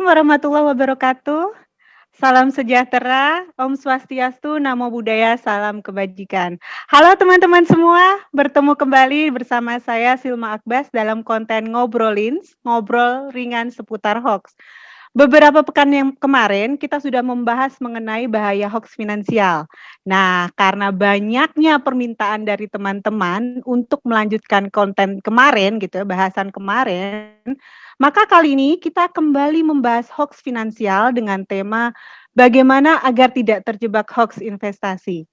warahmatullahi wabarakatuh. Salam sejahtera, Om Swastiastu, Namo Buddhaya, salam kebajikan. Halo teman-teman semua, bertemu kembali bersama saya Silma Akbas dalam konten ngobrol ringan seputar hoax. Beberapa pekan yang kemarin kita sudah membahas mengenai bahaya hoax finansial. Nah, karena banyaknya permintaan dari teman-teman untuk melanjutkan konten kemarin gitu, bahasan kemarin, maka kali ini kita kembali membahas hoax finansial dengan tema bagaimana agar tidak terjebak hoax investasi.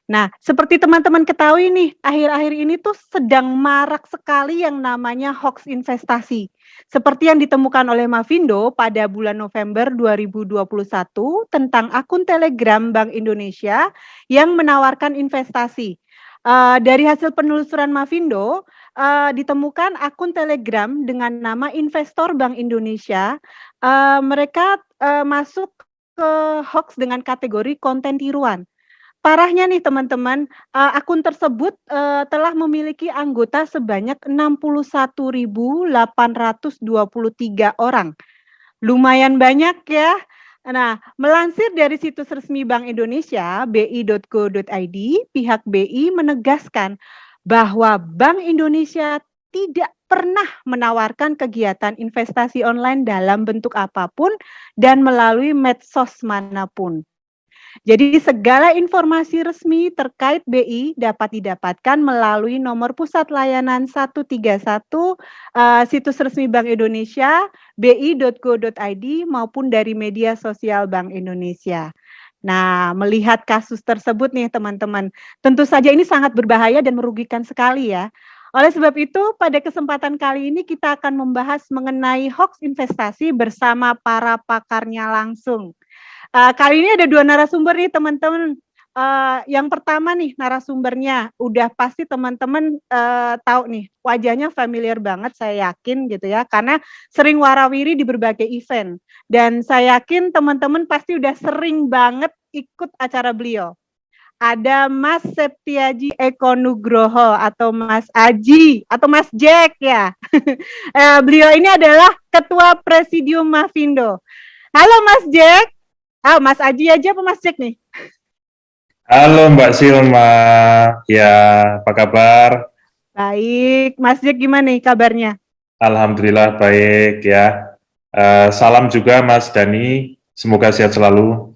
Nah, seperti teman-teman ketahui nih, akhir-akhir ini tuh sedang marak sekali yang namanya hoax investasi. Seperti yang ditemukan oleh Mavindo pada bulan November 2021 tentang akun Telegram Bank Indonesia yang menawarkan investasi. Dari hasil penelusuran Mavindo, ditemukan akun Telegram dengan nama Investor Bank Indonesia. Mereka masuk ke hoax dengan kategori konten tiruan. Parahnya nih teman-teman, akun tersebut, telah memiliki anggota sebanyak 61.823 orang. Lumayan banyak ya. Nah, melansir dari situs resmi Bank Indonesia, bi.go.id, pihak BI menegaskan bahwa Bank Indonesia tidak pernah menawarkan kegiatan investasi online dalam bentuk apapun dan melalui medsos manapun. Jadi segala informasi resmi terkait BI dapat didapatkan melalui nomor pusat layanan 131 situs resmi Bank Indonesia, bi.go.id maupun dari media sosial Bank Indonesia. Nah, melihat kasus tersebut nih teman-teman, tentu saja ini sangat berbahaya dan merugikan sekali ya. Oleh sebab itu, pada kesempatan kali ini kita akan membahas mengenai hoax investasi bersama para pakarnya langsung. Kali ini ada 2 narasumber nih teman-teman. Yang pertama nih narasumbernya, udah pasti teman-teman tahu nih, wajahnya familiar banget saya yakin gitu ya, karena sering warawiri di berbagai event. Dan saya yakin teman-teman pasti udah sering banget ikut acara beliau. Ada Mas Septiaji Eko Nugroho atau Mas Aji atau Mas Jack ya. Beliau ini adalah Ketua Presidium Mavindo. Halo Mas Jack. Mas Aji aja apa Mas Jack nih? Halo Mbak Silma, ya apa kabar? Baik, Mas Jack gimana nih kabarnya? Alhamdulillah baik ya. Salam juga Mas Dani, semoga sehat selalu.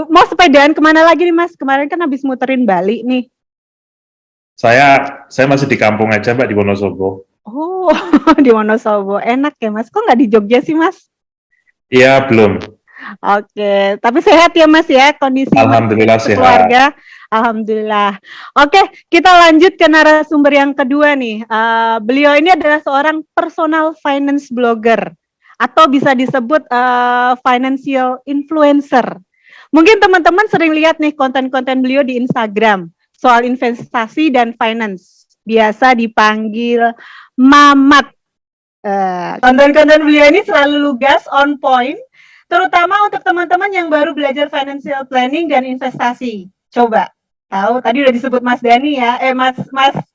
Mau sepedaan kemana lagi nih Mas? Kemarin kan habis muterin Bali nih. Saya masih di kampung aja Mbak, di Wonosobo. Oh, di Wonosobo. Enak ya Mas, kok nggak di Jogja sih Mas? Iya belum, Oke, tapi sehat ya Mas ya, kondisi Mas Alhamdulillah sehat. keluarga. Alhamdulillah. Oke, kita lanjut ke narasumber yang kedua nih. Beliau ini adalah seorang personal finance blogger atau bisa disebut financial influencer. Mungkin teman-teman sering lihat nih konten-konten beliau di Instagram soal investasi dan finance. Biasa dipanggil Mamat. Konten-konten beliau ini selalu lugas, on point, terutama untuk teman-teman yang baru belajar financial planning dan investasi. Coba, tahu tadi udah disebut Mas Dani ya, Mas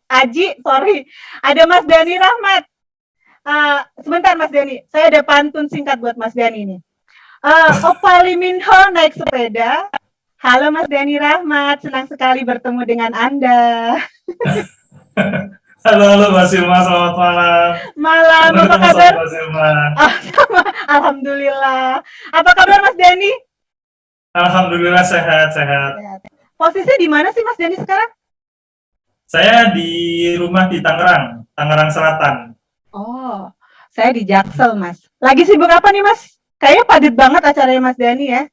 Aji, sorry, ada Mas Dani Rahmat. Sebentar Mas Dani, saya ada pantun singkat buat Mas Dani nih. Opa Liminho naik sepeda. Halo Mas Dani Rahmat, senang sekali bertemu dengan Anda. Halo Mas Silma, selamat malam. Malam, apa kabar? Mas Silma. Alhamdulillah. Apa kabar Mas Dani? Alhamdulillah sehat. Posisinya di mana sih Mas Dani sekarang? Saya di rumah di Tangerang Selatan. Oh, saya di Jaksel Mas. Lagi sibuk apa nih Mas? Kayaknya padat banget acaranya Mas Dani ya.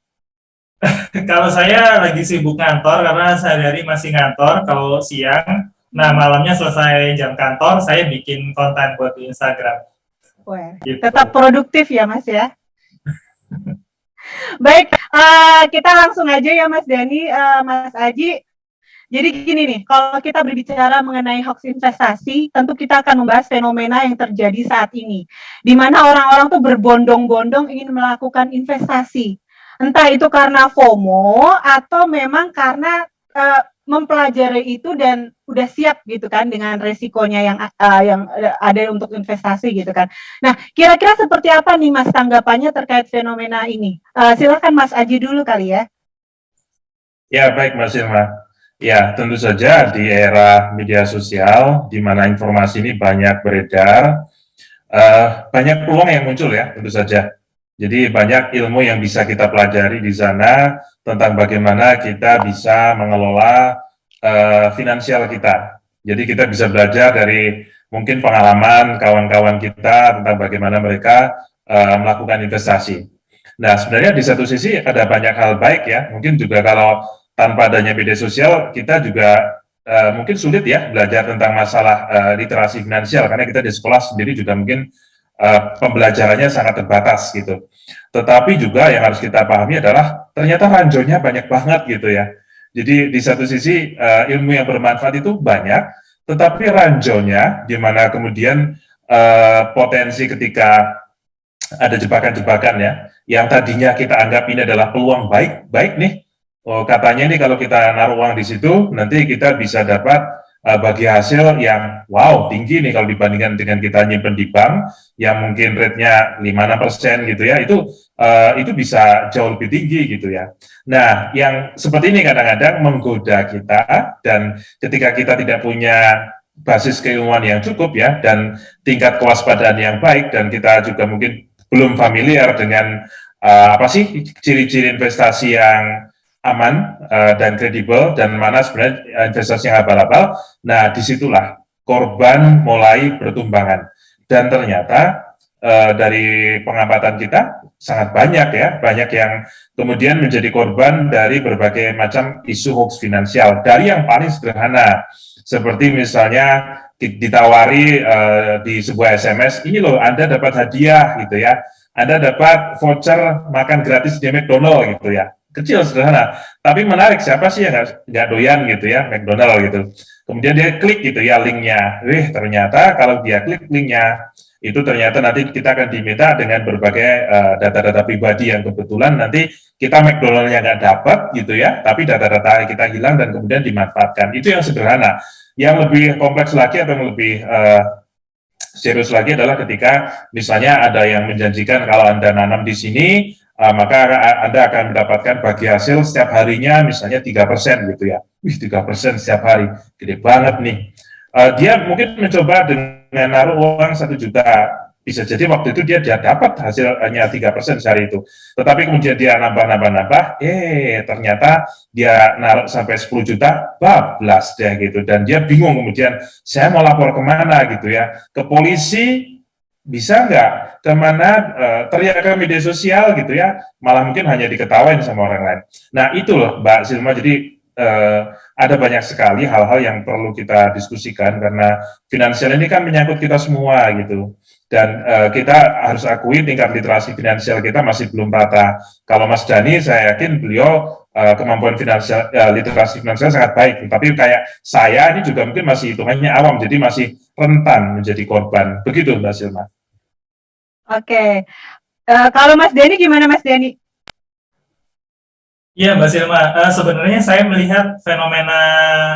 Kalau saya lagi sibuk ngantor karena sehari-hari masih ngantor kalau siang. Nah, malamnya selesai jam kantor, saya bikin konten buat di Instagram. Wah, Gitu. tetap produktif ya Mas ya. Baik, kita langsung aja ya Mas Dani, Mas Aji. Jadi gini nih, kalau kita berbicara mengenai hoax investasi, tentu kita akan membahas fenomena yang terjadi saat ini, di mana orang-orang tuh berbondong-bondong ingin melakukan investasi. Entah itu karena FOMO atau memang karena mempelajari itu dan udah siap gitu kan dengan resikonya yang ada untuk investasi gitu kan. Nah, kira-kira seperti apa nih Mas tanggapannya terkait fenomena ini? Silakan Mas Aji dulu kali ya. Ya, baik Mas Irma. Ya, tentu saja di era media sosial, di mana informasi ini banyak beredar, banyak peluang yang muncul ya, tentu saja. Jadi banyak ilmu yang bisa kita pelajari di sana tentang bagaimana kita bisa mengelola finansial kita. Jadi kita bisa belajar dari mungkin pengalaman kawan-kawan kita tentang bagaimana mereka melakukan investasi. Nah, sebenarnya di satu sisi ada banyak hal baik ya. Mungkin juga kalau tanpa adanya media sosial, kita juga mungkin sulit ya belajar tentang masalah literasi finansial, karena kita di sekolah sendiri juga mungkin pembelajarannya sangat terbatas gitu. Tetapi juga yang harus kita pahami adalah ternyata ranjaunya banyak banget gitu ya. Jadi di satu sisi ilmu yang bermanfaat itu banyak, tetapi ranjaunya di mana kemudian potensi ketika ada jebakan-jebakan ya, yang tadinya kita anggap ini adalah peluang baik nih. Oh, katanya ini kalau kita naruh uang di situ, nanti kita bisa dapat bagi hasil yang wow tinggi nih kalau dibandingkan dengan kita nyimpen di bank yang mungkin rate-nya 5-6% gitu ya, itu bisa jauh lebih tinggi gitu ya. Nah, yang seperti ini kadang-kadang menggoda kita, dan ketika kita tidak punya basis keilmuan yang cukup ya, dan tingkat kewaspadaan yang baik, dan kita juga mungkin belum familiar dengan apa sih ciri-ciri investasi yang aman dan kredibel, dan mana sebenarnya investasi yang abal-abal. Nah, disitulah korban mulai bertumbangan, dan ternyata dari pengamatan kita sangat banyak ya, banyak yang kemudian menjadi korban dari berbagai macam isu hoax finansial. Dari yang paling sederhana, seperti misalnya ditawari di sebuah SMS, ini loh Anda dapat hadiah gitu ya, Anda dapat voucher makan gratis di McDonald gitu ya. Kecil sederhana, tapi menarik. Siapa sih yang nggak doyan gitu ya McDonald gitu. Kemudian dia klik gitu ya linknya. Ternyata kalau dia klik linknya, itu ternyata nanti kita akan diminta dengan berbagai data-data pribadi yang kebetulan nanti kita McDonald-nya nggak dapat gitu ya, tapi data-data kita hilang dan kemudian dimanfaatkan. Itu yang sederhana. Yang lebih kompleks lagi atau yang lebih serius lagi adalah ketika misalnya ada yang menjanjikan kalau Anda nanam di sini, maka Anda akan mendapatkan bagi hasil setiap harinya misalnya 3% gitu ya. 3% setiap hari, gede banget nih. Dia mungkin mencoba dengan naruh uang 1 juta, bisa jadi waktu itu dia dapat hasilnya 3% sehari itu. Tetapi kemudian dia nambah, ternyata dia naruh sampai 10 juta, bablas deh gitu. Dan dia bingung kemudian, saya mau lapor kemana gitu ya, ke polisi, bisa nggak, kemana, teriak ke media sosial gitu ya, malah mungkin hanya diketawain sama orang lain. Nah itu loh Mbak Silma, jadi ada banyak sekali hal-hal yang perlu kita diskusikan, karena finansial ini kan menyangkut kita semua gitu, dan kita harus akui tingkat literasi finansial kita masih belum rata. Kalau Mas Dhani, saya yakin beliau kemampuan finansial, literasi finansial sangat baik, tapi kayak saya ini juga mungkin masih hitungannya awam, jadi masih rentan menjadi korban. Begitu Mbak Silma. Oke. Kalau Mas Denny gimana Mas Denny? Iya Mbak Silma, sebenarnya saya melihat fenomena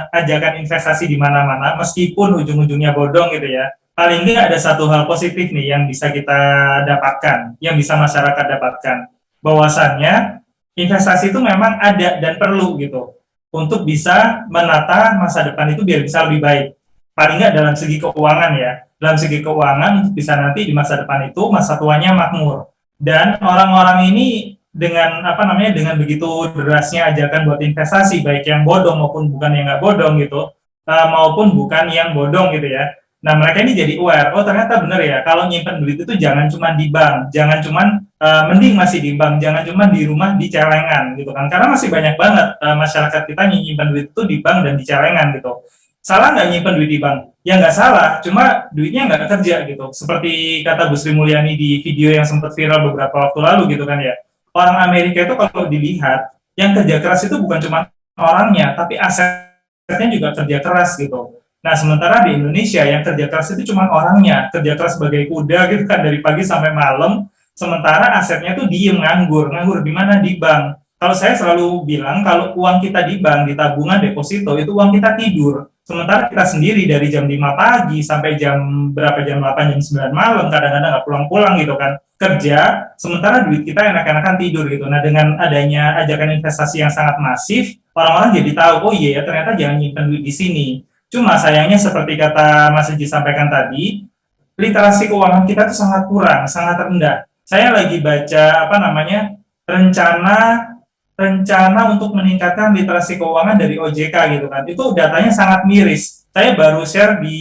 ajakan investasi di mana-mana, meskipun ujung-ujungnya bodong gitu ya, paling nggak ada satu hal positif nih yang bisa kita dapatkan, yang bisa masyarakat dapatkan, bahwasannya investasi itu memang ada dan perlu gitu, untuk bisa menata masa depan itu biar bisa lebih baik, paling nggak dalam segi keuangan ya, dalam segi keuangan untuk bisa nanti di masa depan itu masa tuanya makmur, dan orang-orang ini dengan dengan begitu derasnya ajakan buat investasi, baik yang bodong maupun bukan yang nggak bodong gitu, maupun bukan yang bodong gitu ya. Nah mereka ini jadi aware, oh ternyata bener ya, kalau nyimpen duit itu jangan cuma di bank, jangan cuma mending masih di bank, jangan cuma di rumah di celengan gitu kan, karena masih banyak banget masyarakat kita nyimpen duit itu di bank dan di celengan gitu. Salah nggak nyimpen duit di bank? Ya nggak salah, cuma duitnya nggak kerja gitu. Seperti kata Bu Sri Mulyani di video yang sempat viral beberapa waktu lalu gitu kan ya. Orang Amerika itu kalau dilihat, yang kerja keras itu bukan cuma orangnya, tapi asetnya juga kerja keras gitu. Nah, sementara di Indonesia yang kerja keras itu cuma orangnya, kerja keras sebagai kuda gitu kan dari pagi sampai malam, sementara asetnya tuh diem nganggur di mana, di bank. Kalau saya selalu bilang, kalau uang kita di bank, di tabungan, deposito, itu uang kita tidur. Sementara kita sendiri dari jam 5 pagi sampai jam berapa, jam 8, jam 9 malam, kadang-kadang nggak pulang-pulang gitu kan, kerja, sementara duit kita enak-enakan tidur gitu. Nah, dengan adanya ajakan investasi yang sangat masif, orang-orang jadi tahu, oh iya ya, ternyata jangan nyimpen duit di sini. Cuma sayangnya seperti kata Mas Eji sampaikan tadi, literasi keuangan kita tuh sangat kurang, sangat rendah. Saya lagi baca apa namanya rencana untuk meningkatkan literasi keuangan dari OJK gitu kan. Itu datanya sangat miris. Saya baru share di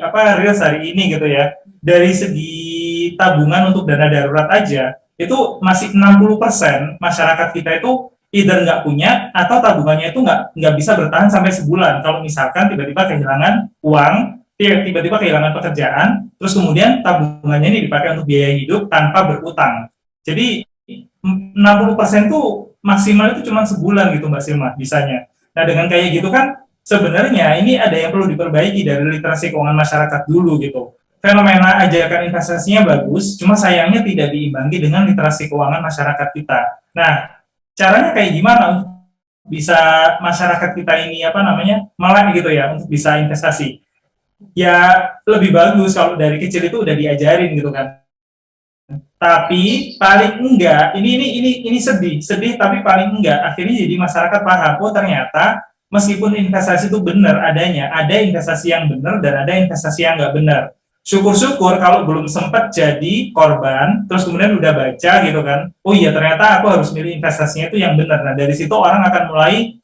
Reels hari ini gitu ya. Dari segi tabungan untuk dana darurat aja, itu masih 60% masyarakat kita itu either nggak punya atau tabungannya itu nggak bisa bertahan sampai sebulan. Kalau misalkan tiba-tiba kehilangan uang, tiba-tiba kehilangan pekerjaan, terus kemudian tabungannya ini dipakai untuk biaya hidup tanpa berutang. Jadi 60% tuh maksimal itu cuma sebulan gitu Mbak Silma bisanya. Nah dengan kayak gitu kan sebenarnya ini ada yang perlu diperbaiki dari literasi keuangan masyarakat dulu gitu. Fenomena ajakan investasinya bagus, cuma sayangnya tidak diimbangi dengan literasi keuangan masyarakat kita. Nah caranya kayak gimana untuk bisa masyarakat kita ini melek gitu ya untuk bisa investasi? Ya lebih bagus kalau dari kecil itu udah diajarin gitu kan. Tapi paling enggak ini sedih tapi paling enggak akhirnya jadi masyarakat paham, oh ternyata meskipun investasi itu benar adanya, ada investasi yang benar dan ada investasi yang enggak benar. Syukur-syukur kalau belum sempat jadi korban terus kemudian udah baca gitu kan, oh iya ternyata aku harus milih investasinya itu yang benar. Nah dari situ orang akan mulai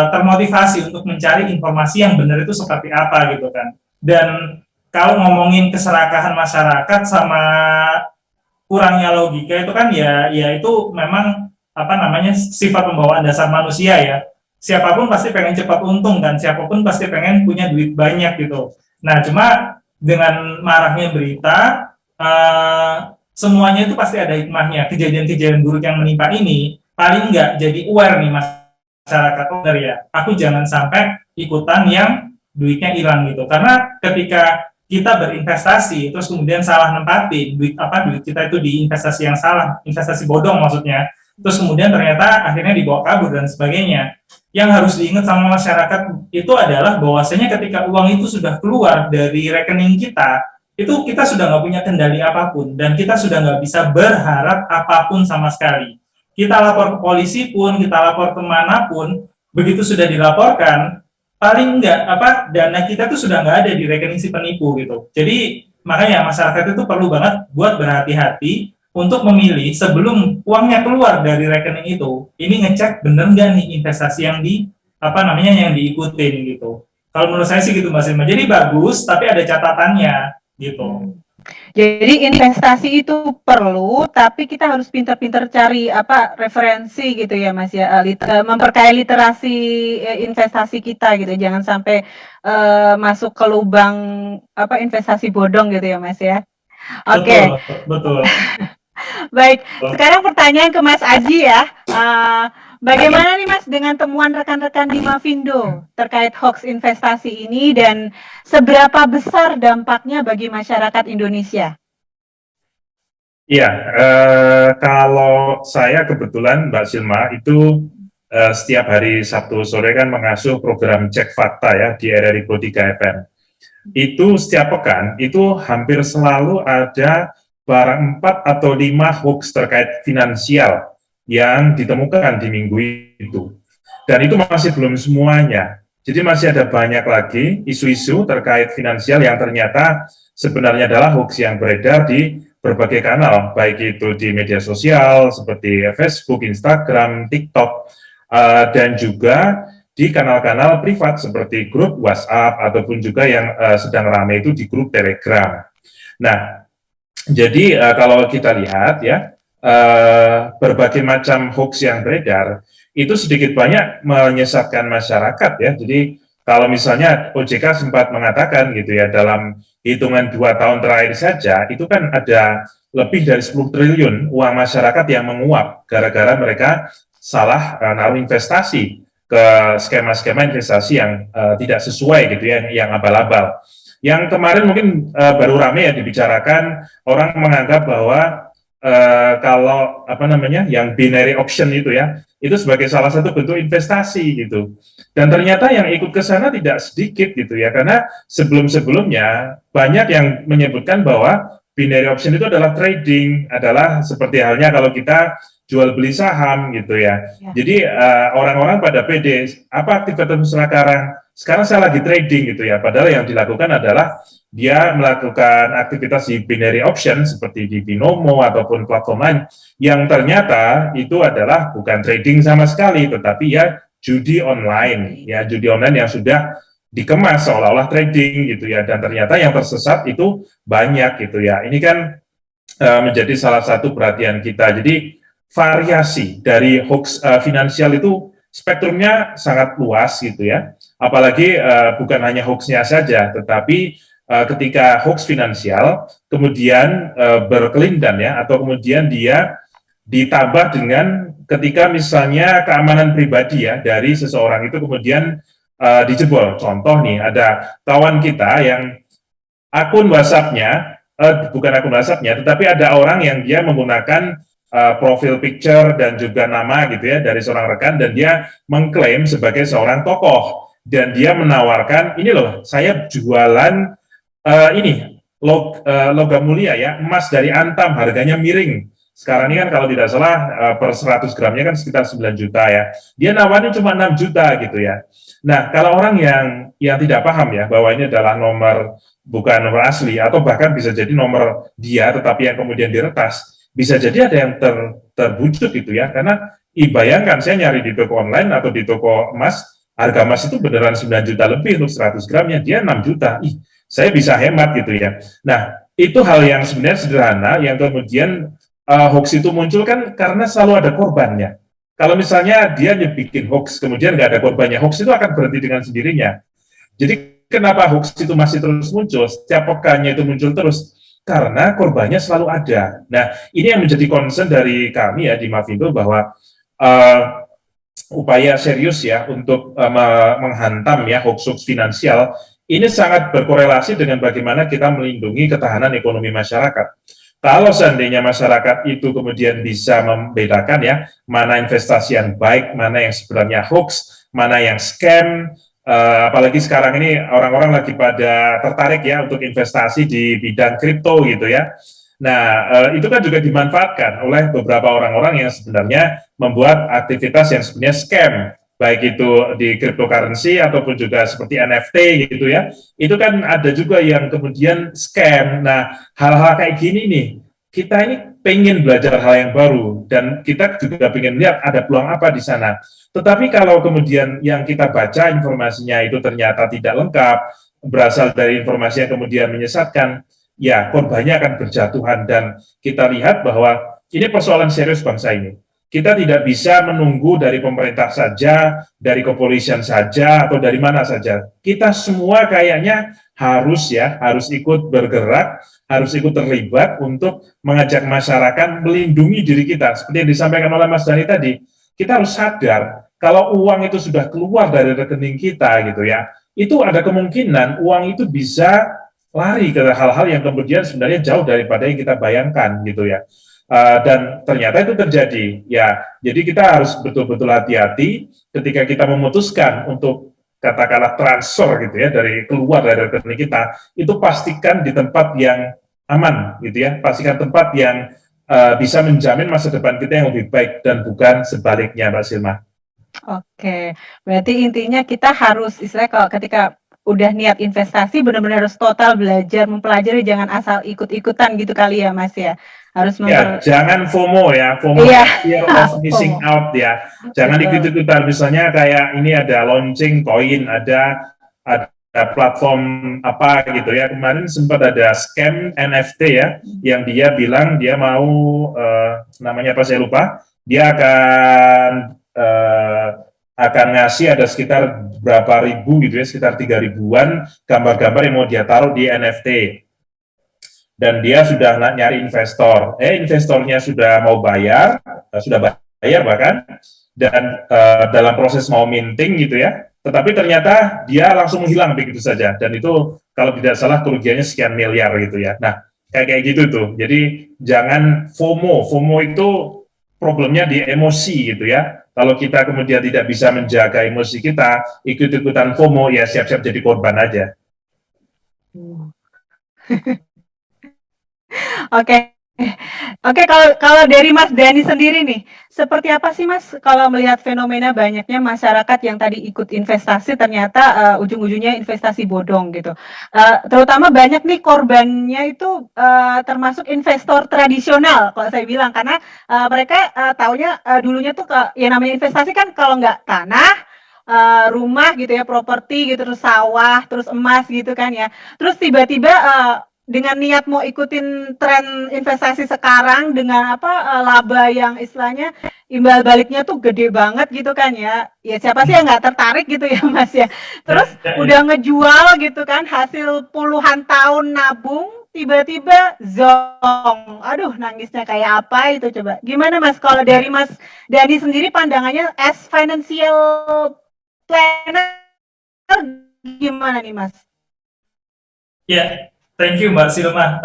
termotivasi untuk mencari informasi yang benar itu seperti apa gitu kan. Dan kalau ngomongin keserakahan masyarakat sama kurangnya logika itu kan ya itu memang sifat pembawaan dasar manusia ya. Siapapun pasti pengen cepat untung dan siapapun pasti pengen punya duit banyak gitu. Nah cuma dengan maraknya berita semuanya itu pasti ada hikmahnya. Kejadian-kejadian buruk yang menimpa ini paling nggak jadi aware nih masyarakat owner ya. Aku jangan sampai ikutan yang duitnya hilang gitu. Karena ketika kita berinvestasi terus kemudian salah nempatin duit kita itu di investasi yang salah, investasi bodong maksudnya, terus kemudian ternyata akhirnya dibawa kabur dan sebagainya. Yang harus diingat sama masyarakat itu adalah bahwasanya ketika uang itu sudah keluar dari rekening kita, itu kita sudah nggak punya kendali apapun dan kita sudah nggak bisa berharap apapun sama sekali. Kita lapor ke polisi pun, kita lapor kemanapun, begitu sudah dilaporkan, paling enggak dana kita tuh sudah nggak ada di rekening si penipu gitu. Jadi makanya masyarakat itu perlu banget buat berhati-hati untuk memilih sebelum uangnya keluar dari rekening itu, ini ngecek bener nggak nih investasi yang yang diikutin gitu. Kalau menurut saya sih gitu Mbak Silma. Jadi bagus tapi ada catatannya gitu. Jadi investasi itu perlu, tapi kita harus pintar-pintar cari referensi gitu ya Mas ya, memperkaya literasi investasi kita gitu, jangan sampai masuk ke lubang investasi bodong gitu ya Mas ya. Oke. Betul. Baik, sekarang pertanyaan ke Mas Aji ya. Bagaimana nih Mas dengan temuan rekan-rekan di Mavindo terkait hoax investasi ini dan seberapa besar dampaknya bagi masyarakat Indonesia? Iya, kalau saya kebetulan Mbak Silma itu setiap hari Sabtu sore kan mengasuh program Cek Fakta ya di RRI Pro 3 FM. Itu setiap pekan itu hampir selalu ada barang 4 atau 5 hoax terkait finansial yang ditemukan di minggu itu. Dan itu masih belum semuanya. Jadi masih ada banyak lagi isu-isu terkait finansial yang ternyata sebenarnya adalah hoax yang beredar di berbagai kanal, baik itu di media sosial seperti Facebook, Instagram, TikTok, dan juga di kanal-kanal privat seperti grup WhatsApp ataupun juga yang sedang ramai itu di grup Telegram. Nah, jadi kalau kita lihat ya, berbagai macam hoax yang beredar itu sedikit banyak menyesatkan masyarakat ya. Jadi kalau misalnya OJK sempat mengatakan gitu ya, dalam hitungan 2 tahun terakhir saja itu kan ada lebih dari 10 triliun uang masyarakat yang menguap gara-gara mereka salah naruh investasi ke skema-skema investasi yang tidak sesuai gitu ya, yang abal-abal. Yang kemarin mungkin baru ramai ya dibicarakan, orang menganggap bahwa kalau apa namanya yang binary option itu sebagai salah satu bentuk investasi gitu. Dan ternyata yang ikut ke sana tidak sedikit gitu ya, karena sebelum-sebelumnya banyak yang menyebutkan bahwa binary option itu adalah trading, adalah seperti halnya kalau kita jual beli saham gitu ya. Jadi orang-orang pada pede, apa aktivitas sekarang? Sekarang saya lagi trading gitu ya, padahal yang dilakukan adalah dia melakukan aktivitas di binary option seperti di Binomo ataupun platform lain yang ternyata itu adalah bukan trading sama sekali, tetapi ya judi online, ya judi online yang sudah dikemas seolah-olah trading gitu ya, dan ternyata yang tersesat itu banyak gitu ya. Ini kan menjadi salah satu perhatian kita. Jadi variasi dari hoax finansial itu spektrumnya sangat luas gitu ya. Apalagi bukan hanya hoaxnya saja, tetapi ketika hoax finansial kemudian berkelindan ya, atau kemudian dia ditambah dengan ketika misalnya keamanan pribadi ya dari seseorang itu kemudian dijebol. Contoh nih, ada kawan kita yang akun WhatsApp-nya, bukan akun WhatsApp-nya, tetapi ada orang yang dia menggunakan profil picture dan juga nama gitu ya dari seorang rekan, dan dia mengklaim sebagai seorang tokoh, dan dia menawarkan, ini loh, saya jualan ini logam mulia ya, emas dari Antam, harganya miring. Sekarang ini kan kalau tidak salah per 100 gramnya kan sekitar 9 juta ya. Dia nawarin cuma 6 juta gitu ya. Nah, kalau orang yang tidak paham ya bahwa ini adalah bukan nomor asli, atau bahkan bisa jadi nomor dia tetapi yang kemudian diretas, bisa jadi ada yang terbujuk gitu ya. Karena bayangkan saya nyari di toko online atau di toko emas, harga emas itu beneran 9 juta lebih untuk 100 gramnya, dia 6 juta. Saya bisa hemat gitu ya. Nah, itu hal yang sebenarnya sederhana yang kemudian hoax itu muncul kan karena selalu ada korbannya. Kalau misalnya dia bikin hoax, kemudian nggak ada korbannya, hoax itu akan berhenti dengan sendirinya. Jadi kenapa hoax itu masih terus muncul, setiap pekannya itu muncul terus? Karena korbannya selalu ada. Nah, ini yang menjadi concern dari kami ya di Mavindo, bahwa upaya serius ya untuk menghantam ya hoax-hoax finansial ini sangat berkorelasi dengan bagaimana kita melindungi ketahanan ekonomi masyarakat. Kalau seandainya masyarakat itu kemudian bisa membedakan ya, mana investasi yang baik, mana yang sebenarnya hoax, mana yang scam, apalagi sekarang ini orang-orang lagi pada tertarik ya untuk investasi di bidang kripto gitu ya. Nah, itu kan juga dimanfaatkan oleh beberapa orang-orang yang sebenarnya membuat aktivitas yang sebenarnya scam, baik itu di cryptocurrency ataupun juga seperti NFT gitu ya. Itu kan ada juga yang kemudian scam. Nah, hal-hal kayak gini nih, kita ini pengen belajar hal yang baru, dan kita juga pengen lihat ada peluang apa di sana. Tetapi kalau kemudian yang kita baca informasinya itu ternyata tidak lengkap, berasal dari informasi yang kemudian menyesatkan, ya korbannya akan berjatuhan. Dan kita lihat bahwa ini persoalan serius bangsa ini. Kita tidak bisa menunggu dari pemerintah saja, dari kepolisian saja, atau dari mana saja. Kita semua kayaknya harus ikut bergerak, harus ikut terlibat untuk mengajak masyarakat melindungi diri kita. Seperti yang disampaikan oleh Mas Dhani tadi, kita harus sadar kalau uang itu sudah keluar dari rekening kita gitu ya, itu ada kemungkinan uang itu bisa lari ke hal-hal yang kemudian sebenarnya jauh daripada yang kita bayangkan gitu ya. Dan ternyata itu terjadi ya. Jadi kita harus betul-betul hati-hati ketika kita memutuskan untuk katakanlah transfer gitu ya, dari keluar dari rekening kita, itu pastikan di tempat yang aman gitu ya, pastikan tempat yang bisa menjamin masa depan kita yang lebih baik dan bukan sebaliknya, Mbak Silma. Oke, berarti intinya kita harus istilahnya kalau ketika udah niat investasi benar-benar harus total belajar, mempelajari, jangan asal ikut-ikutan gitu kali ya Mas ya. Harus jangan FOMO ya, fear of missing out ya. Jangan ikut-ikutan, misalnya kayak ini ada launching koin, ada platform apa gitu ya. Kemarin sempat ada scam NFT ya, yang dia bilang dia mau namanya apa saya lupa, dia akan ngasih ada sekitar berapa ribu gitu ya, sekitar 3.000-an gambar-gambar yang mau dia taruh di NFT. Dan dia sudah nyari investor. Investornya sudah mau bayar, sudah bayar bahkan, dan dalam proses mau minting gitu ya. Tetapi ternyata dia langsung menghilang begitu saja. Dan itu kalau tidak salah kerugiannya sekian miliar gitu ya. Nah, kayak gitu tuh. Jadi jangan FOMO. FOMO itu problemnya di emosi gitu ya. Kalau kita kemudian tidak bisa menjaga emosi kita, ikut-ikutan FOMO, ya siap-siap jadi korban aja. Oke. Oke, kalau dari Mas Dani sendiri nih, seperti apa sih Mas kalau melihat fenomena banyaknya masyarakat yang tadi ikut investasi ternyata ujung-ujungnya investasi bodong gitu. Terutama banyak nih korbannya itu termasuk investor tradisional kalau saya bilang karena mereka taunya dulunya tuh ya namanya investasi kan kalau nggak tanah rumah gitu ya, properti gitu, terus sawah, terus emas gitu kan ya. Terus tiba-tiba dengan niat mau ikutin tren investasi sekarang dengan laba yang istilahnya imbal baliknya tuh gede banget gitu kan ya. Ya siapa sih yang nggak tertarik gitu ya Mas ya. Terus udah ngejual gitu kan hasil puluhan tahun nabung tiba-tiba zong. Aduh nangisnya kayak apa itu coba. Gimana Mas kalau dari Mas Dani sendiri pandangannya as financial planner gimana nih Mas? Ya, thank you Mbak Silma.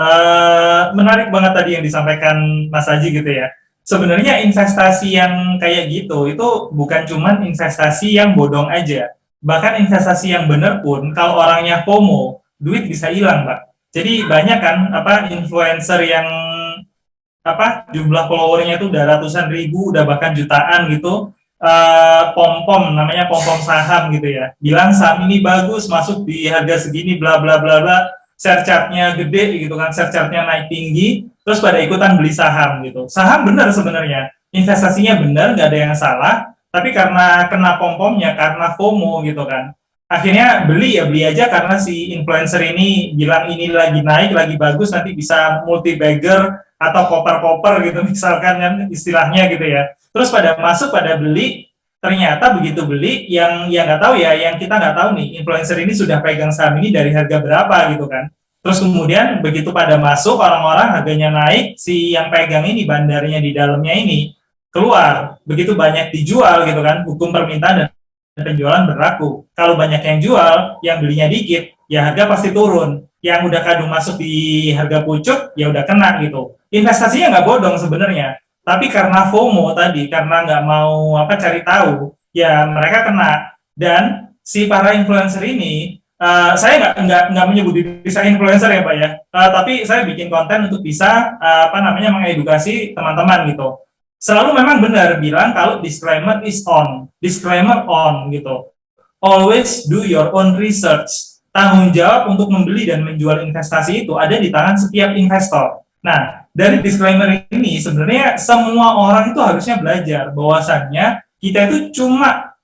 Menarik banget tadi yang disampaikan Mas Aji gitu ya. Sebenarnya investasi yang kayak gitu itu bukan cuman investasi yang bodong aja. Bahkan investasi yang benar pun kalau orangnya FOMO, duit bisa hilang, Pak. Jadi banyak kan influencer yang jumlah followernya itu udah ratusan ribu, udah bahkan jutaan gitu. Pom-pom namanya pom-pom saham gitu ya, bilang saham ini bagus masuk di harga segini bla bla bla bla, share chart-nya gede gitu kan, share chart-nya naik tinggi, terus pada ikutan beli saham gitu. Saham benar sebenarnya, investasinya benar, nggak ada yang salah, tapi karena kena pom-pomnya, karena FOMO gitu kan, akhirnya beli aja karena si influencer ini bilang ini lagi naik, lagi bagus, nanti bisa multi bagger atau koper-koper gitu misalkan kan istilahnya gitu ya. Terus pada masuk, pada beli, ternyata begitu beli, yang nggak tahu ya, yang kita nggak tahu nih, influencer ini sudah pegang saham ini dari harga berapa gitu kan. Terus kemudian begitu pada masuk, orang-orang harganya naik, si yang pegang ini, bandarnya di dalamnya ini, keluar. Begitu banyak dijual gitu kan, hukum permintaan dan penjualan berlaku. Kalau banyak yang jual, yang belinya dikit, ya harga pasti turun. Yang udah kadung masuk di harga pucuk, ya udah kena gitu. Investasinya nggak bodong sebenarnya. Tapi karena FOMO tadi, karena nggak mau cari tahu, ya mereka kena. Dan si para influencer ini, saya nggak menyebut diri saya influencer ya Pak ya, tapi saya bikin konten untuk bisa mengedukasi teman-teman gitu. Selalu memang benar bilang kalau disclaimer on gitu. Always do your own research. Tanggung jawab untuk membeli dan menjual investasi itu ada di tangan setiap investor. Nah, dari disclaimer ini sebenarnya semua orang itu harusnya belajar bahwasannya kita itu cuma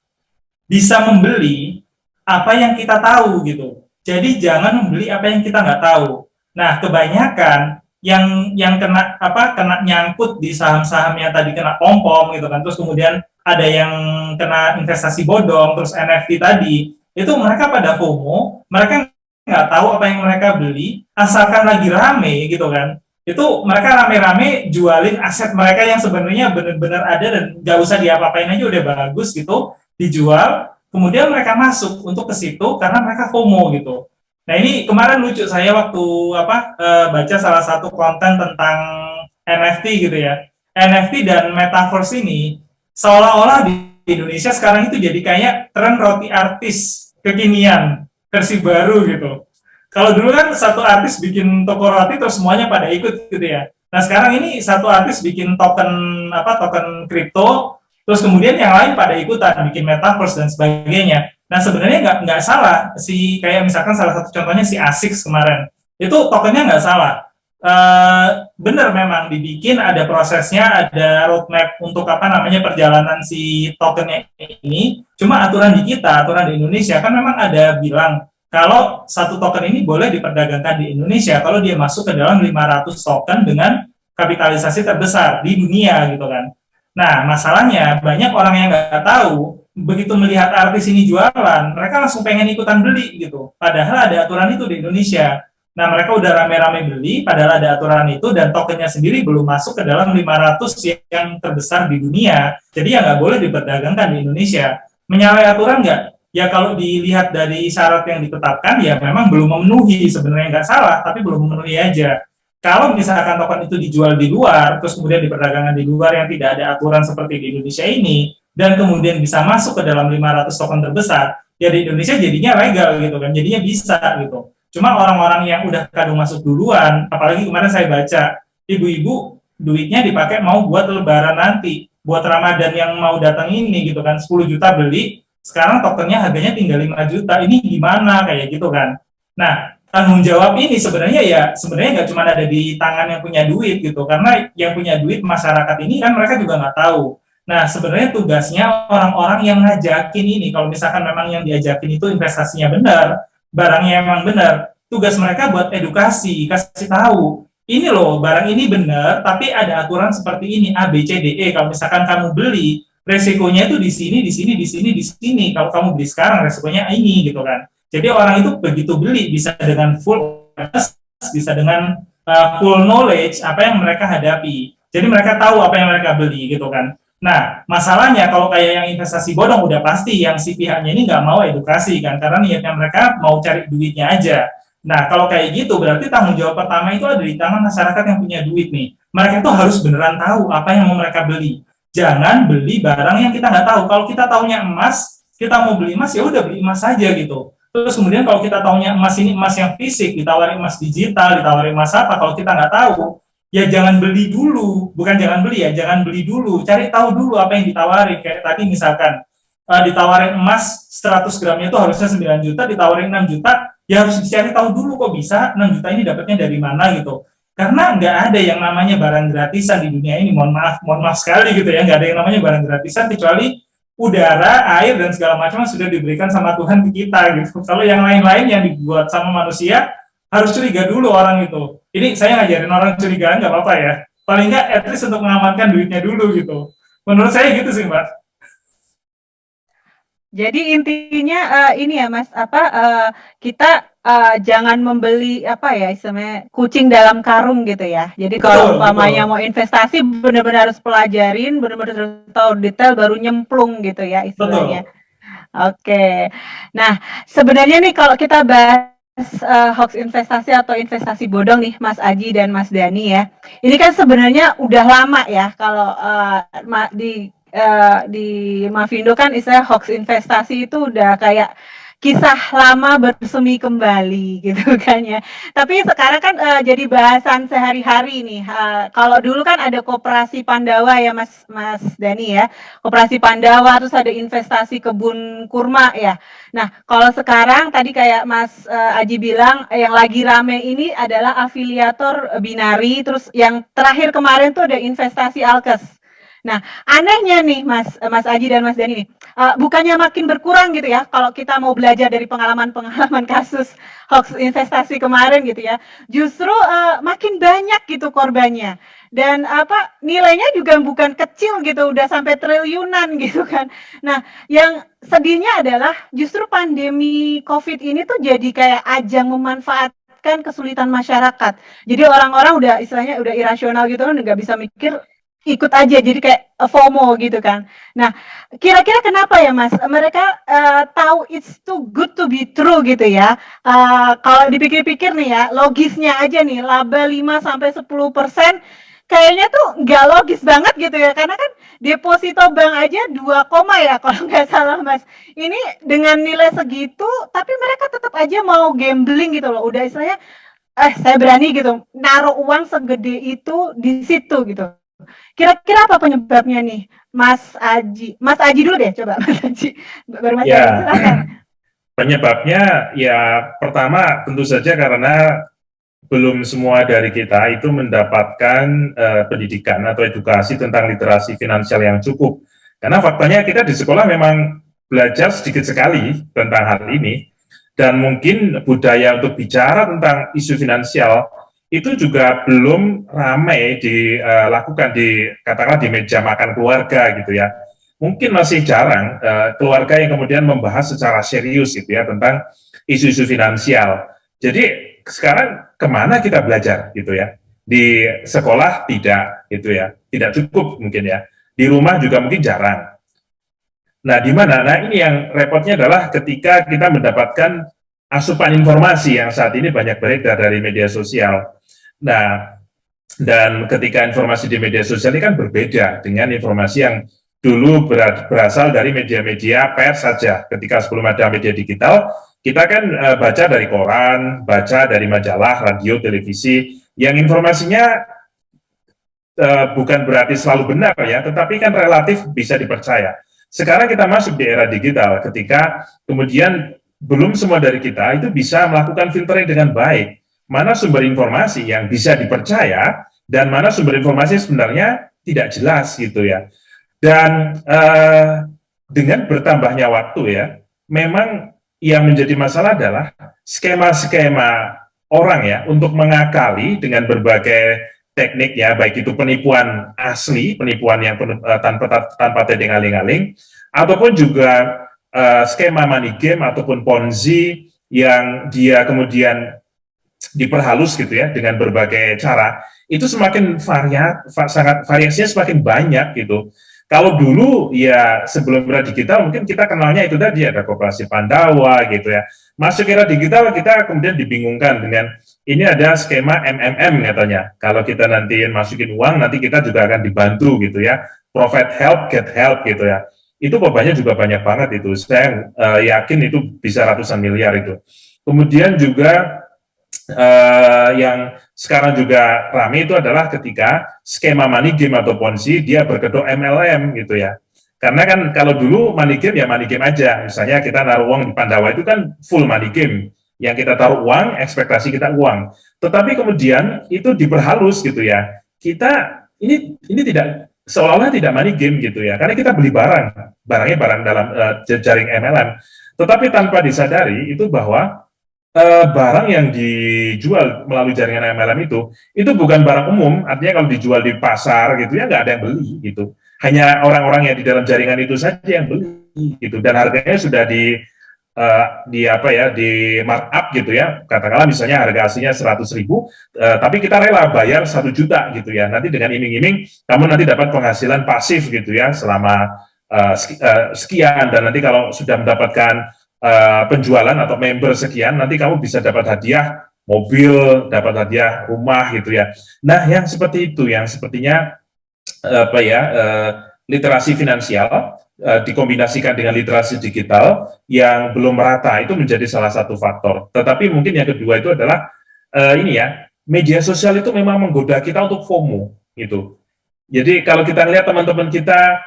bisa membeli apa yang kita tahu gitu. Jadi jangan membeli apa yang kita nggak tahu. Nah, kebanyakan yang kena nyangkut di saham-sahamnya tadi kena pom-pom gitu kan. Terus kemudian ada yang kena investasi bodong, terus NFT tadi, itu mereka pada FOMO, mereka nggak tahu apa yang mereka beli, asalkan lagi rame gitu kan. Itu mereka rame-rame jualin aset mereka yang sebenarnya benar-benar ada dan nggak usah diapa-apain aja udah bagus gitu, dijual, kemudian mereka masuk untuk ke situ karena mereka FOMO gitu. Nah ini kemarin lucu saya waktu baca salah satu konten tentang NFT gitu ya. NFT dan Metaverse ini seolah-olah di Indonesia sekarang itu jadi kayak tren roti artis kekinian, versi baru gitu. Kalau dulu kan satu artis bikin toko roti terus semuanya pada ikut gitu ya. Nah sekarang ini satu artis bikin token kripto, terus kemudian yang lain pada ikutan bikin metaverse dan sebagainya. Nah sebenarnya nggak salah kayak misalkan salah satu contohnya si ASICS kemarin, itu tokennya nggak salah. Benar memang dibikin ada prosesnya, ada roadmap untuk perjalanan si tokennya ini. Cuma aturan di Indonesia kan memang ada bilang kalau satu token ini boleh diperdagangkan di Indonesia kalau dia masuk ke dalam 500 token dengan kapitalisasi terbesar di dunia gitu kan. Nah, masalahnya banyak orang yang nggak tahu, begitu melihat artis ini jualan, mereka langsung pengen ikutan beli gitu. Padahal ada aturan itu di Indonesia. Nah, mereka udah rame-rame beli, padahal ada aturan itu dan tokennya sendiri belum masuk ke dalam 500 yang terbesar di dunia. Jadi ya nggak boleh diperdagangkan di Indonesia. Menyalahi aturan nggak? Ya kalau dilihat dari syarat yang ditetapkan ya memang belum memenuhi, sebenarnya nggak salah tapi belum memenuhi aja. Kalau misalkan token itu dijual di luar, terus kemudian diperdagangkan di luar yang tidak ada aturan seperti di Indonesia ini, dan kemudian bisa masuk ke dalam 500 token terbesar, ya di Indonesia jadinya legal gitu kan, jadinya bisa gitu. Cuma orang-orang yang udah kadung masuk duluan, apalagi kemarin saya baca, ibu-ibu duitnya dipakai mau buat lebaran nanti, buat Ramadan yang mau datang ini gitu kan, 10 juta beli, sekarang tokennya harganya tinggal 5 juta, ini gimana kayak gitu kan. Nah, tanggung jawab ini sebenarnya nggak cuma ada di tangan yang punya duit gitu, karena yang punya duit masyarakat ini kan mereka juga nggak tahu. Nah, sebenarnya tugasnya orang-orang yang ngajakin ini, kalau misalkan memang yang diajakin itu investasinya benar, barangnya emang benar, tugas mereka buat edukasi, kasih tahu, ini loh barang ini benar, tapi ada aturan seperti ini A B C D E. Kalau misalkan kamu beli, resikonya itu di sini, di sini, di sini, di sini. Kalau kamu beli sekarang, resikonya ini gitu kan. Jadi orang itu begitu beli bisa dengan full awareness, bisa dengan full knowledge apa yang mereka hadapi. Jadi mereka tahu apa yang mereka beli gitu kan. Nah, masalahnya kalau kayak yang investasi bodong udah pasti yang si pihaknya ini nggak mau edukasi kan, karena niatnya mereka mau cari duitnya aja. Nah, kalau kayak gitu berarti tanggung jawab pertama itu ada di tangan masyarakat yang punya duit nih. Mereka itu harus beneran tahu apa yang mau mereka beli. Jangan beli barang yang kita nggak tahu. Kalau kita taunya emas, kita mau beli emas ya udah beli emas saja gitu. Terus kemudian kalau kita taunya emas ini emas yang fisik, ditawarin emas digital, ditawarin emas apa, kalau kita nggak tahu, ya jangan beli dulu. Bukan jangan beli ya, jangan beli dulu. Cari tahu dulu apa yang ditawarin. Kayak tadi misalkan, ditawarin emas 100 gramnya itu harusnya 9 juta, ditawarin 6 juta, ya harus dicari tahu dulu kok bisa 6 juta ini dapatnya dari mana gitu. Karena nggak ada yang namanya barang gratisan di dunia ini, mohon maaf sekali gitu ya, nggak ada yang namanya barang gratisan kecuali udara, air, dan segala macam sudah diberikan sama Tuhan ke kita gitu. Kalau yang lain-lain yang dibuat sama manusia, harus curiga dulu orang itu. Ini saya ngajarin orang curigaan nggak apa-apa ya. Paling nggak at least untuk mengamankan duitnya dulu gitu. Menurut saya gitu sih, Mbak. Jadi intinya ini ya Mas, kita jangan membeli apa ya istilahnya kucing dalam karung gitu ya. Jadi kalau umpamanya mau investasi benar-benar harus pelajarin, benar-benar harus tahu detail baru nyemplung gitu ya istilahnya. Oke. Nah, sebenarnya nih kalau kita bahas hoax investasi atau investasi bodong nih Mas Aji dan Mas Dani ya. Ini kan sebenarnya udah lama ya kalau di Mavindo kan istilah hoax investasi itu udah kayak kisah lama bersemi kembali gitu kan ya. Tapi sekarang kan jadi bahasan sehari-hari nih. Kalau dulu kan ada Koperasi Pandawa ya Mas Dani ya. Koperasi Pandawa, terus ada investasi kebun kurma ya. Nah, kalau sekarang tadi kayak Mas Aji bilang yang lagi rame ini adalah afiliator binari, terus yang terakhir kemarin tuh ada investasi Alkes. Nah, anehnya nih Mas Aji dan Mas Dani nih, bukannya makin berkurang gitu ya, kalau kita mau belajar dari pengalaman-pengalaman kasus hoax investasi kemarin gitu ya, justru makin banyak gitu korbannya. Dan nilainya juga bukan kecil gitu, udah sampai triliunan gitu kan. Nah, yang sedihnya adalah justru pandemi COVID ini tuh jadi kayak ajang memanfaatkan kesulitan masyarakat. Jadi orang-orang udah istilahnya udah irasional gitu kan, nggak bisa mikir, ikut aja, jadi kayak FOMO gitu kan. Nah, kira-kira kenapa ya Mas? Mereka tahu it's too good to be true gitu ya. Kalau dipikir-pikir nih ya, logisnya aja nih, laba 5-10% kayaknya tuh nggak logis banget gitu ya. Karena kan deposito bank aja 2, ya kalau nggak salah Mas. Ini dengan nilai segitu, tapi mereka tetap aja mau gambling gitu loh. Udah istilahnya, saya berani gitu, naruh uang segede itu di situ gitu. Kira-kira apa penyebabnya nih, Mas Aji? Mas Aji dulu deh, coba Mas Aji. Baru Mas Aji, silakan. Penyebabnya ya pertama tentu saja karena belum semua dari kita itu mendapatkan pendidikan atau edukasi tentang literasi finansial yang cukup. Karena faktanya kita di sekolah memang belajar sedikit sekali tentang hal ini, dan mungkin budaya untuk bicara tentang isu finansial itu juga belum ramai dilakukan katakanlah di meja makan keluarga gitu ya. Mungkin masih jarang keluarga yang kemudian membahas secara serius gitu ya tentang isu-isu finansial. Jadi sekarang kemana kita belajar gitu ya? Di sekolah tidak gitu ya, tidak cukup mungkin ya. Di rumah juga mungkin jarang. Nah, di mana? Nah, ini yang repotnya adalah ketika kita mendapatkan asupan informasi yang saat ini banyak beredar dari media sosial. Nah, dan ketika informasi di media sosial ini kan berbeda dengan informasi yang dulu berasal dari media-media pers saja. Ketika sebelum ada media digital, kita kan baca dari koran, baca dari majalah, radio, televisi, yang informasinya bukan berarti selalu benar ya, tetapi kan relatif bisa dipercaya. Sekarang kita masuk di era digital, ketika kemudian belum semua dari kita itu bisa melakukan filtering dengan baik. Mana sumber informasi yang bisa dipercaya, dan mana sumber informasi sebenarnya tidak jelas gitu ya. Dan dengan bertambahnya waktu ya, memang yang menjadi masalah adalah skema-skema orang ya untuk mengakali dengan berbagai teknik ya, baik itu penipuan asli, penipuan yang tanpa tedeng-aling-aling, ataupun juga skema money game ataupun ponzi yang dia kemudian diperhalus gitu ya dengan berbagai cara, itu semakin variasinya semakin banyak gitu. Kalau dulu ya sebelum era digital mungkin kita kenalnya itu tadi ada Koperasi Pandawa gitu ya. Masuk era digital kita kemudian dibingungkan dengan ini ada skema MMM katanya. Kalau kita nanti masukin uang nanti kita juga akan dibantu gitu ya. Provide help, get help gitu ya. Itu bebannya juga banyak banget itu. Saya yakin itu bisa ratusan miliar itu. Kemudian juga yang sekarang juga ramai itu adalah ketika skema money game atau ponzi dia berkedok MLM gitu ya. Karena kan kalau dulu money game ya money game aja. Misalnya kita naruh uang di Pandawa itu kan full money game. Yang kita taruh uang, ekspektasi kita uang. Tetapi kemudian itu diperhalus gitu ya. Kita ini tidak seolah-olah tidak money game gitu ya. Karena kita beli barangnya barang dalam jaring MLM. Tetapi tanpa disadari itu bahwa barang yang dijual melalui jaringan MLM itu bukan barang umum, artinya kalau dijual di pasar gitu ya nggak ada yang beli gitu. Hanya orang-orang yang di dalam jaringan itu saja yang beli gitu, dan harganya sudah di markup gitu ya. Katakanlah misalnya harga aslinya 100.000, tapi kita rela bayar 1 juta gitu ya. Nanti dengan iming-iming kamu nanti dapat penghasilan pasif gitu ya selama sekian, dan nanti kalau sudah mendapatkan penjualan atau member sekian, nanti kamu bisa dapat hadiah mobil, dapat hadiah rumah gitu ya. Nah, yang seperti itu, yang sepertinya literasi finansial dikombinasikan dengan literasi digital yang belum merata, itu menjadi salah satu faktor. Tetapi mungkin yang kedua itu adalah media sosial itu memang menggoda kita untuk FOMO gitu. Jadi kalau kita lihat teman-teman kita,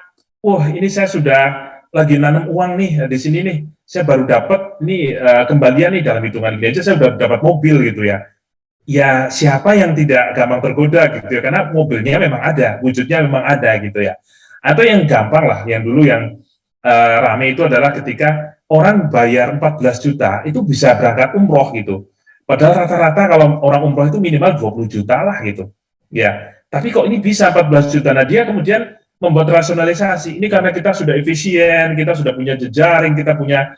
ini saya sudah lagi nanam uang nih di sini nih, saya baru dapat nih kembalian nih dalam hitungan ini aja saya sudah dapat mobil gitu ya. Ya siapa yang tidak gampang tergoda gitu ya, karena mobilnya memang ada, wujudnya memang ada gitu ya. Atau yang gampang lah, yang dulu yang rame itu adalah ketika orang bayar 14 juta itu bisa berangkat umroh gitu. Padahal rata-rata kalau orang umroh itu minimal 20 juta lah gitu. Ya, tapi kok ini bisa 14 juta. Nah, dia kemudian membuat rasionalisasi. Ini karena kita sudah efisien, kita sudah punya jejaring, kita punya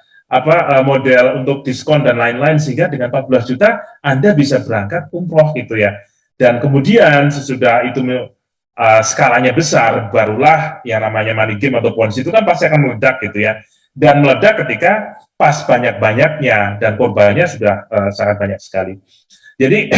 model untuk diskon dan lain-lain, sehingga dengan 14 juta Anda bisa berangkat umroh gitu ya. Dan kemudian sesudah itu skalanya besar, barulah yang namanya money game atau ponzi itu kan pasti akan meledak gitu ya. Dan meledak ketika pas banyak-banyaknya dan korbannya sudah sangat banyak sekali. Jadi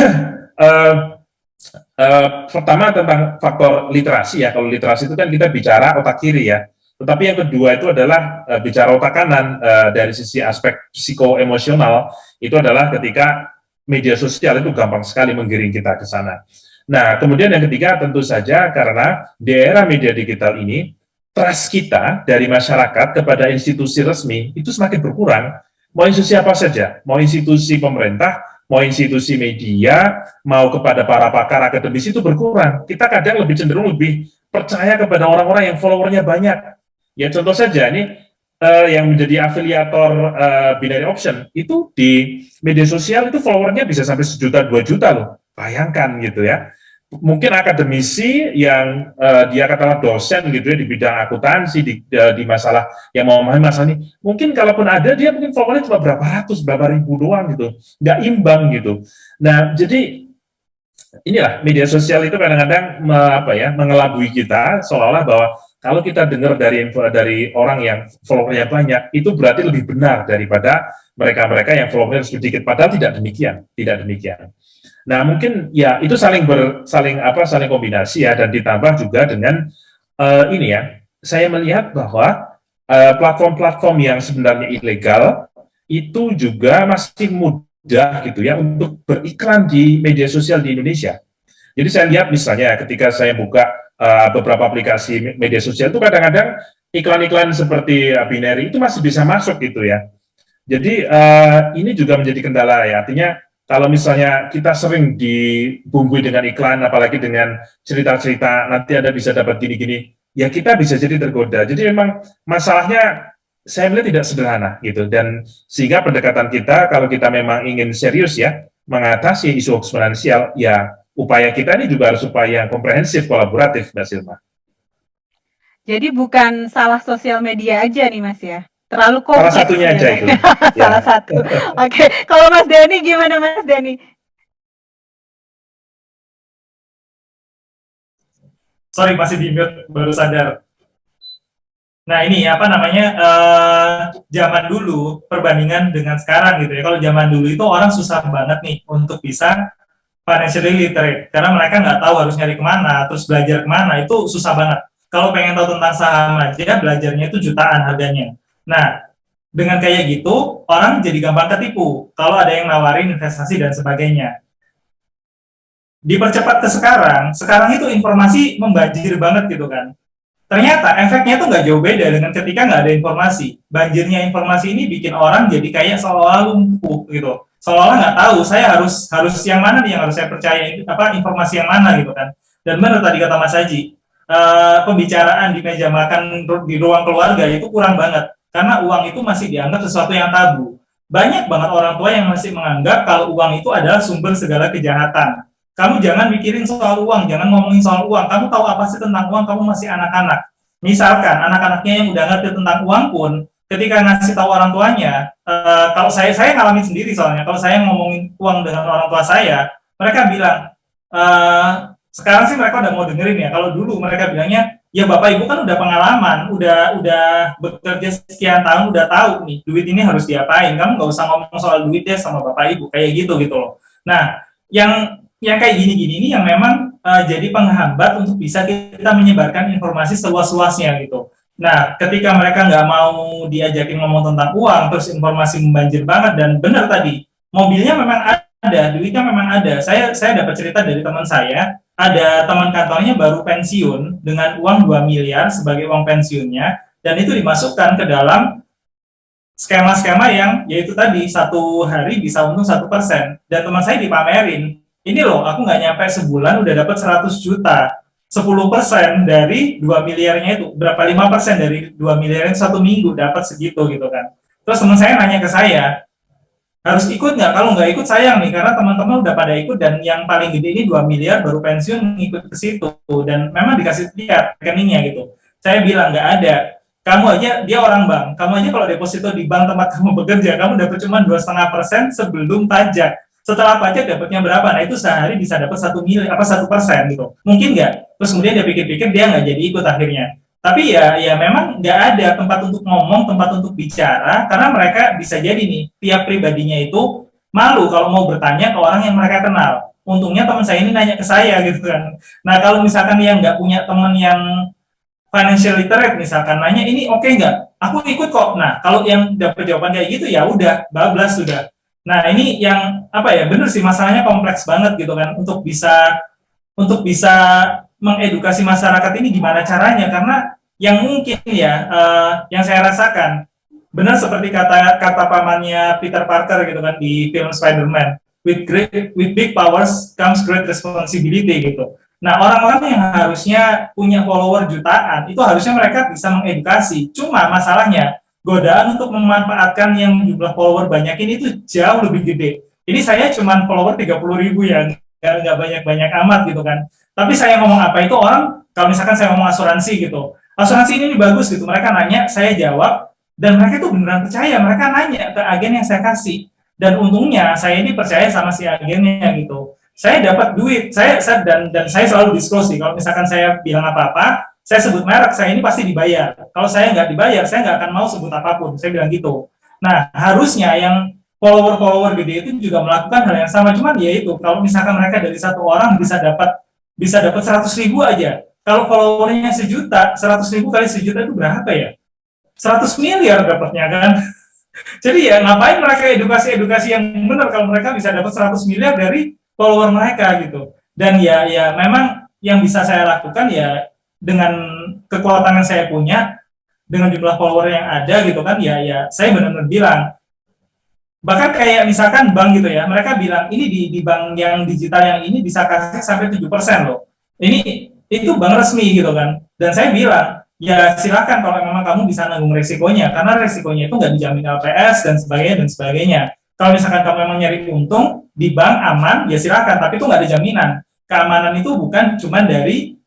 pertama tentang faktor literasi ya. Kalau literasi itu kan kita bicara otak kiri ya. Tetapi yang kedua itu adalah bicara otak kanan dari sisi aspek psikoemosional, itu adalah ketika media sosial itu gampang sekali menggiring kita ke sana. Nah, kemudian yang ketiga tentu saja karena di era media digital ini, trust kita dari masyarakat kepada institusi resmi itu semakin berkurang. Mau institusi apa saja, mau institusi pemerintah, mau institusi media, mau kepada para pakar akademisi itu berkurang. Kita kadang lebih cenderung lebih percaya kepada orang-orang yang followernya banyak. Ya contoh saja ini yang menjadi afiliator binary option itu di media sosial itu followernya bisa sampai 1 juta 2 juta loh. Bayangkan gitu ya. Mungkin akademisi yang dia katakanlah dosen gitu ya di bidang akuntansi di masalah yang mau memahami masalah ini, mungkin kalaupun ada dia mungkin followernya cuma berapa ratus, berapa ribu doang gitu, nggak imbang gitu. Nah jadi inilah media sosial itu kadang-kadang mengelabui kita seolah-olah bahwa kalau kita dengar dari orang yang followernya banyak itu berarti lebih benar daripada mereka-mereka yang followernya sedikit, padahal tidak demikian. Nah, mungkin ya itu saling kombinasi ya, dan ditambah juga dengan ini ya, saya melihat bahwa platform-platform yang sebenarnya ilegal itu juga masih mudah gitu ya untuk beriklan di media sosial di Indonesia. Jadi saya lihat misalnya ketika saya buka beberapa aplikasi media sosial itu kadang-kadang iklan-iklan seperti binary itu masih bisa masuk gitu ya. Jadi ini juga menjadi kendala ya. Artinya kalau misalnya kita sering dibumbui dengan iklan, apalagi dengan cerita-cerita nanti Anda bisa dapat gini-gini, ya kita bisa jadi tergoda. Jadi memang masalahnya saya melihat tidak sederhana gitu. Dan sehingga pendekatan kita kalau kita memang ingin serius ya mengatasi isu eksponensial, ya upaya kita ini juga harus upaya komprehensif, kolaboratif, Mbak Silma. Jadi bukan salah sosial media aja nih Mas ya? Terlalu Salah kompleks satunya ya. aja itu. Salah satu. Oke, kalau Mas Denny gimana Mas Denny? Sorry, masih di mute, baru sadar. Nah ini apa namanya, zaman dulu perbandingan dengan sekarang gitu ya. Kalau zaman dulu itu orang susah banget nih untuk bisa financially literate, karena mereka nggak tahu harus nyari kemana, terus belajar kemana, itu susah banget. Kalau pengen tahu tentang saham aja, belajarnya itu jutaan harganya. Nah, dengan kayak gitu, orang jadi gampang ketipu kalau ada yang nawarin investasi dan sebagainya. Dipercepat ke sekarang itu informasi membanjir banget gitu kan. Ternyata efeknya tuh nggak jauh beda dengan ketika nggak ada informasi. Banjirnya informasi ini bikin orang jadi kayak seolah-olah lumpuh gitu. Seolah-olah nggak tahu saya harus yang mana nih yang harus saya percaya, apa informasi yang mana gitu kan. Dan benar tadi kata Mas Haji, pembicaraan di meja makan di ruang keluarga itu kurang banget karena uang itu masih dianggap sesuatu yang tabu. Banyak banget orang tua yang masih menganggap kalau uang itu adalah sumber segala kejahatan. Kamu jangan mikirin soal uang, jangan ngomongin soal uang. Kamu tahu apa sih tentang uang? Kamu masih anak-anak. Misalkan anak-anaknya yang udah ngerti tentang uang pun, ketika ngasih tahu orang tuanya, kalau saya ngalamin sendiri soalnya, kalau saya ngomongin uang dengan orang tua saya, mereka bilang, sekarang sih mereka udah mau dengerin ya. Kalau dulu mereka bilangnya, ya bapak ibu kan udah pengalaman, udah bekerja sekian tahun, udah tahu nih duit ini harus diapain. Kamu nggak usah ngomong soal duit ya sama bapak ibu kayak gitu loh. Nah, yang kayak gini-gini ini yang memang jadi penghambat untuk bisa kita menyebarkan informasi seluas-luasnya gitu. Nah, ketika mereka nggak mau diajakin ngomong tentang uang, terus informasi membanjir banget, dan benar tadi, mobilnya memang ada, duitnya memang ada. Saya dapat cerita dari teman saya, ada teman kantornya baru pensiun dengan uang 2 miliar sebagai uang pensiunnya, dan itu dimasukkan ke dalam skema-skema yang yaitu tadi 1 hari bisa untung 1%. Dan teman saya dipamerin, ini loh aku nggak nyampe sebulan udah dapat 100 juta. 10% dari 2 miliarnya itu, berapa 5% dari 2 miliarnya 1 minggu dapat segitu gitu kan. Terus teman saya nanya ke saya, harus ikut nggak? Kalau nggak ikut sayang nih, karena teman-teman udah pada ikut dan yang paling gede ini 2 miliar baru pensiun ngikut ke situ, dan memang dikasih lihat rekeningnya gitu. Saya bilang nggak ada. Kamu aja, dia orang bank, kamu aja kalau deposito di bank tempat kamu bekerja, kamu dapat cuma 2,5% sebelum pajak. Setelah pajak dapatnya berapa? Nah itu sehari bisa dapat 1 miliar, apa 1% gitu. Mungkin nggak? Terus kemudian dia pikir-pikir, dia nggak jadi ikut akhirnya. Tapi ya memang nggak ada tempat untuk ngomong, tempat untuk bicara, karena mereka bisa jadi nih, tiap pribadinya itu malu kalau mau bertanya ke orang yang mereka kenal. Untungnya teman saya ini nanya ke saya gitu kan. Nah kalau misalkan yang nggak punya teman yang financial literate misalkan nanya ini oke nggak? Aku ikut kok. Nah kalau yang dapat jawaban kayak gitu ya udah bablas sudah. Nah ini yang apa ya, bener sih masalahnya kompleks banget gitu kan untuk bisa mengedukasi masyarakat ini gimana caranya, karena yang mungkin ya yang saya rasakan benar seperti kata pamannya Peter Parker gitu kan di film Spider-Man, with big powers comes great responsibility gitu. Nah, orang-orang yang harusnya punya follower jutaan, itu harusnya mereka bisa mengedukasi. Cuma masalahnya, godaan untuk memanfaatkan yang jumlah follower banyak ini itu jauh lebih gede. Ini saya cuma follower 30.000 ya, nggak banyak-banyak amat gitu kan. Tapi saya ngomong apa itu orang, kalau misalkan saya ngomong asuransi gitu, asuransi ini bagus gitu, mereka nanya, saya jawab, dan mereka tuh beneran percaya, mereka nanya ke agen yang saya kasih. Dan untungnya, saya ini percaya sama si agennya gitu. Saya dapat duit, dan saya selalu disclose sih, kalau misalkan saya bilang apa-apa, saya sebut merek, saya ini pasti dibayar. Kalau saya nggak dibayar, saya nggak akan mau sebut apapun, saya bilang gitu. Nah, harusnya yang follower-follower gede itu juga melakukan hal yang sama, cuman ya itu, kalau misalkan mereka dari satu orang bisa dapat 100.000 aja. Kalau followernya 1 juta, 100.000 kali 1 juta itu berapa ya? 100 miliar dapatnya kan. Jadi ya ngapain mereka edukasi yang benar kalau mereka bisa dapat 100 miliar dari follower mereka gitu. Dan ya memang yang bisa saya lakukan ya dengan kekuatan yang saya punya, dengan jumlah follower yang ada gitu kan, ya saya benar-benar bilang. Bahkan kayak misalkan bank gitu ya, mereka bilang ini di bank yang digital yang ini bisa kasih sampai 7% loh. Itu bank resmi gitu kan. Dan saya bilang, ya silakan kalau memang kamu bisa nanggung resikonya, karena resikonya itu nggak dijamin LPS dan sebagainya. Kalau misalkan kamu memang nyari untung di bank aman, ya silakan, tapi itu nggak ada jaminan. Keamanan itu bukan cuma dari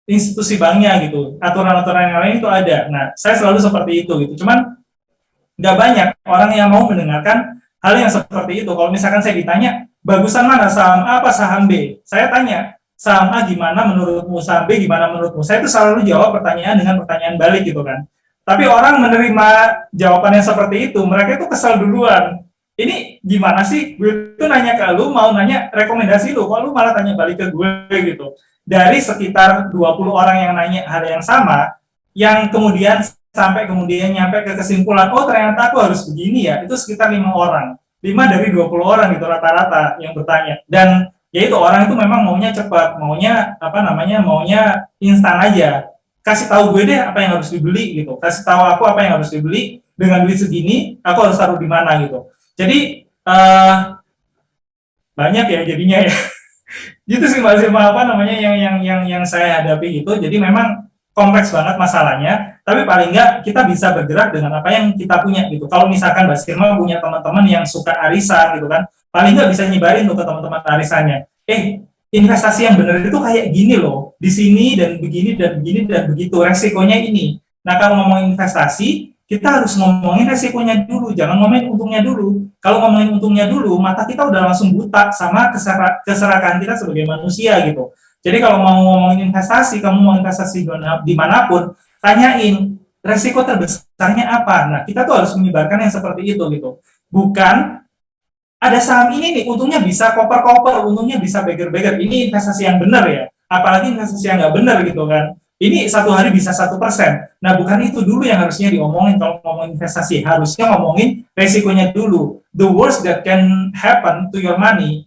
institusi banknya gitu, aturan-aturan yang lain itu ada. Nah, saya selalu seperti itu gitu. Cuman nggak banyak orang yang mau mendengarkan hal yang seperti itu. Kalau misalkan saya ditanya, bagusan mana, saham A apa saham B? Saya tanya, saham A gimana menurutmu, saham B gimana menurutmu? Saya itu selalu jawab pertanyaan dengan pertanyaan balik gitu kan. Tapi orang menerima jawaban yang seperti itu, mereka itu kesal duluan. Ini gimana sih? Gue tuh nanya ke lu, mau nanya rekomendasi lu, kok lu malah tanya balik ke gue gitu. Dari sekitar 20 orang yang nanya hal yang sama, yang kemudian sampai kemudian nyampe ke kesimpulan, oh ternyata aku harus begini ya, itu sekitar 5 orang. 5 dari 20 orang gitu rata-rata yang bertanya. Dan ya itu orang itu memang maunya cepat, maunya instan aja. Kasih tahu gue deh apa yang harus dibeli gitu. Kasih tahu aku apa yang harus dibeli, dengan duit segini aku harus taruh di mana gitu. Jadi banyak ya jadinya ya. Gitu sih Mbak Zilma, yang saya hadapi gitu. Jadi memang kompleks banget masalahnya, tapi paling nggak kita bisa bergerak dengan apa yang kita punya gitu. Kalau misalkan Mbak Sirma punya teman-teman yang suka arisan gitu kan, paling nggak bisa nyebarin tuh ke teman-teman arisannya. Investasi yang benar itu kayak gini loh, di sini dan begini dan begini dan begitu, resikonya ini. Nah kalau ngomongin investasi, kita harus ngomongin resikonya dulu, jangan ngomongin untungnya dulu. Kalau ngomongin untungnya dulu, mata kita udah langsung buta sama keserakahan kita sebagai manusia gitu. Jadi kalau mau ngomongin investasi, kamu mau investasi dimanapun, tanyain resiko terbesarnya apa. Nah, kita tuh harus menyebarkan yang seperti itu gitu. Bukan ada saham ini nih, untungnya bisa koper-koper, untungnya bisa beger-beger. Ini investasi yang benar ya. Apalagi investasi yang nggak benar gitu kan. Ini 1 hari bisa 1%. Nah, bukan itu dulu yang harusnya diomongin kalau ngomongin investasi. Harusnya ngomongin resikonya dulu. The worst that can happen to your money,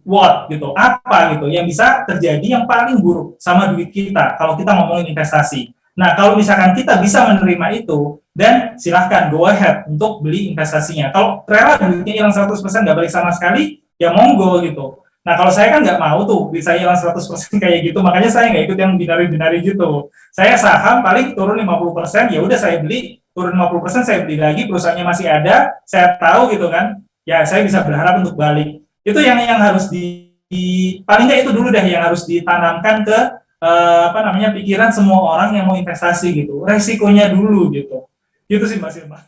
what gitu, apa gitu yang bisa terjadi yang paling buruk sama duit kita kalau kita ngomongin investasi. Nah kalau misalkan kita bisa menerima itu, dan silahkan go ahead untuk beli investasinya. Kalau rela duitnya hilang 100% nggak balik sama sekali, ya monggo gitu. Nah kalau saya kan nggak mau tuh bisa hilang 100% kayak gitu, makanya saya nggak ikut yang binari-binari gitu. Saya saham paling turun 50%, ya udah saya beli, turun 50% saya beli lagi, perusahaannya masih ada, saya tahu gitu kan, ya saya bisa berharap untuk balik. Itu yang harus paling nggak itu dulu deh yang harus ditanamkan ke pikiran semua orang yang mau investasi gitu, resikonya dulu gitu sih Mbak Silma.